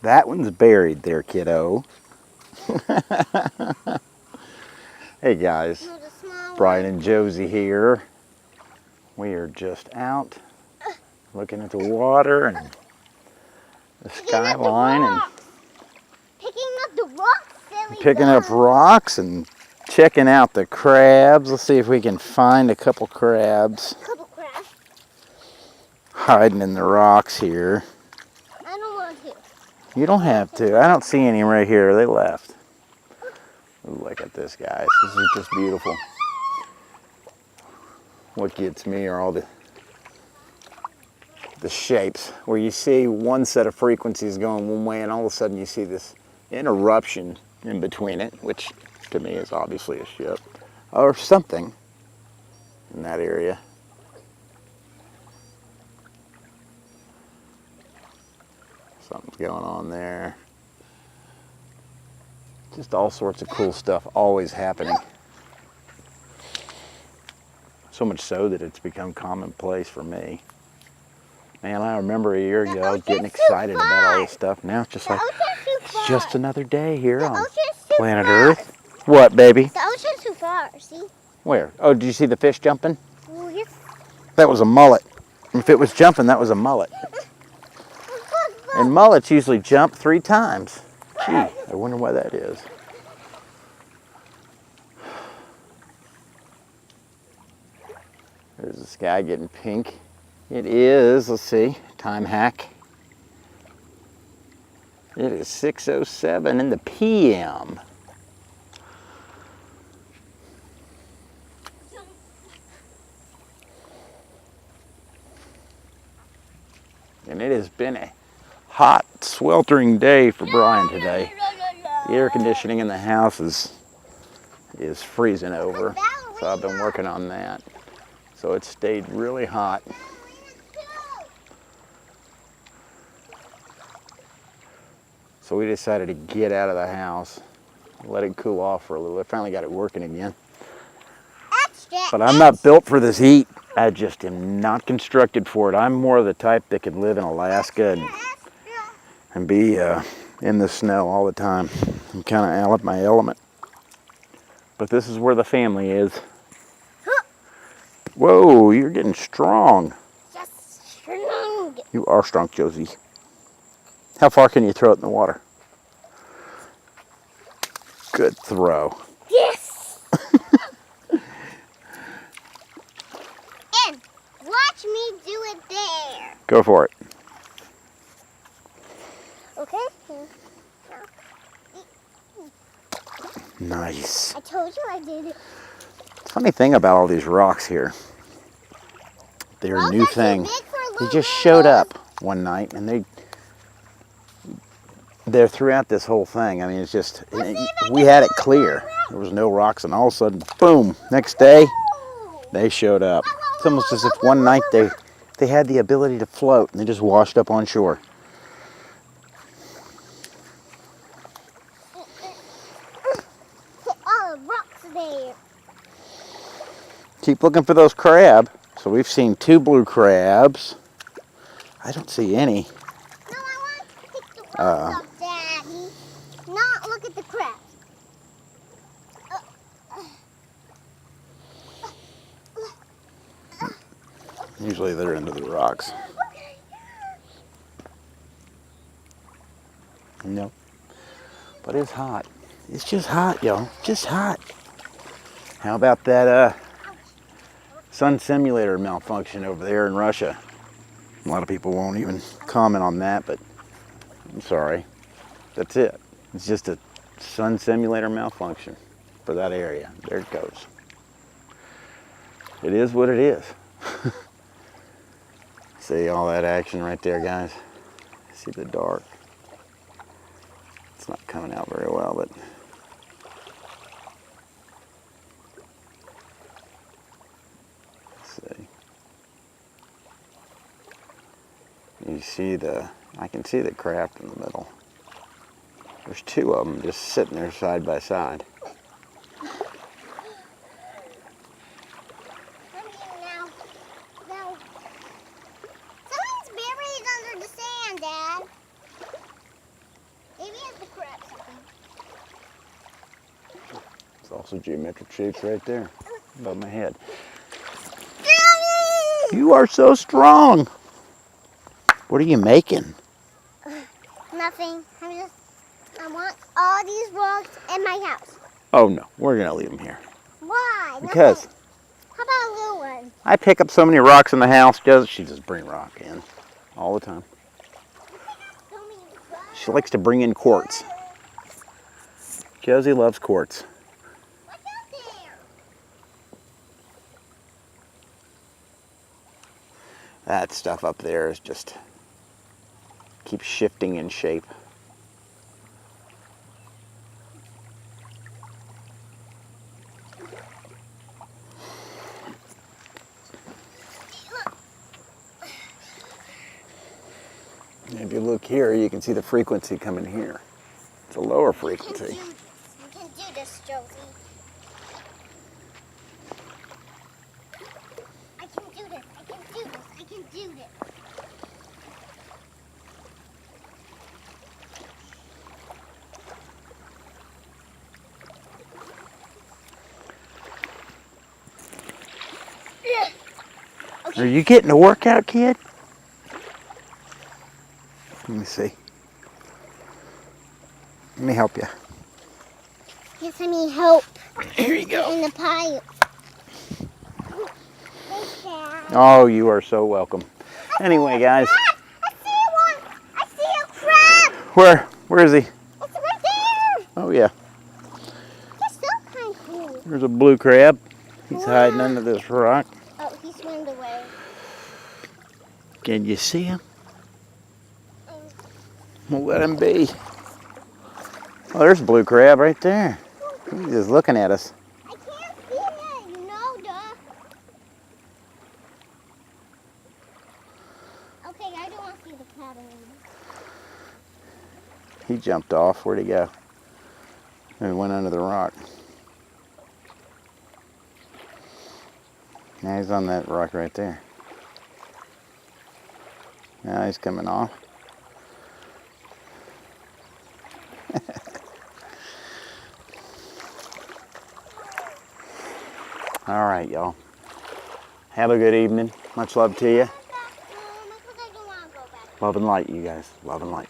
That one's buried there, kiddo. Hey guys, Brian and Josie here. We are just out looking at the water and the skyline and picking up rocks and checking out the crabs. Let's see if we can find a couple crabs. Hiding in the rocks here. I don't want to. You don't have to. I don't see any right here. They left. Ooh, look at this, guys. This is just beautiful. What gets me are all the shapes where you see one set of frequencies going one way and all of a sudden you see this interruption in between it, which to me is obviously a ship or something in that area. Something's going on there. Just all sorts of cool stuff always happening. So much so that it's become commonplace for me. Man, I remember a year ago getting excited about all this stuff. Now it's just like, it's just another day here on planet Earth. What, baby? The ocean's too far, see? Where? Oh, did you see the fish jumping? Oh, yes. That was a mullet. If it was jumping, that was a mullet. And mullets usually jump 3 times. Gee, I wonder why that is. There's the sky getting pink. It is, let's see, time hack. It is 6:07 in the PM. And it has been a hot, sweltering day for Brian today. The air conditioning in the house is freezing over, so I've been working on that. So it stayed really hot. So we decided to get out of the house, let it cool off for a little. I finally got it working again. But I'm not built for this heat. I just am not constructed for it. I'm more of the type that could live in Alaska and be in the snow all the time. I'm kind of out of my element. But this is where the family is. Whoa, you're getting strong. Yes, strong. You are strong, Josie. How far can you throw it in the water? Good throw. Yes. And watch me do it there. Go for it. Okay. Nice. I told you I did it. Funny thing about all these rocks here. They're a new thing. They just showed up one night and they're throughout this whole thing. I mean, it's just, we had it clear. There was no rocks and all of a sudden, boom, next day, they showed up. It's almost as if one night they had the ability to float and they just washed up on shore. All the rocks there. Keep looking for those crab. So we've seen 2 blue crabs. I don't see any. No, I want to pick the rocks up, Daddy. Not look at the crabs. Usually they're into the rocks. No. But it's hot. It's just hot, y'all. Just hot. How about that sun simulator malfunction over there in Russia? A lot of people won't even comment on that, but I'm sorry. That's it. It's just a sun simulator malfunction for that area. There it goes. It is what it is. See all that action right there, guys? See the dark? It's not coming out very well, but let's see. You see I can see the craft in the middle. There's 2 of them just sitting there side by side. Something's buried under the sand, Dad. Also geometric shapes right there above my head. Daddy! You are so strong. What are you making? Nothing. I want all these rocks in my house. Oh no, we're gonna leave them here. Why? Because Nothing. How about a little one? I pick up so many rocks in the house. She just bring rock in all the time. So many rocks. She likes to bring in quartz. Josie loves quartz. What's out there? That stuff up there is just keeps shifting in shape. If you look here, you can see the frequency coming here. It's a lower frequency. We can do this, Josie. I can do this. I can do this. I can do this. Okay. Are you getting a workout, kid? Let me see. Let me help you. Yes, I need help. Here you go. In the pile. Thanks, Dad. Oh, you are so welcome. Anyway, guys. I see one. I see a crab. Where is he? It's right there. Oh yeah. He's so kind of cool. There's a blue crab. He's Wow. hiding under this rock. Oh, he swam away. Can you see him? We'll let him be. Oh, there's a blue crab right there. He's just looking at us. I can't see it. You know, duh. Okay, I don't want to see the crab anymore. He jumped off. Where'd he go? He went under the rock. Now he's on that rock right there. Now he's coming off. All right, y'all. Have a good evening. Much love to you. I don't want to go back. Love and light, you guys. Love and light.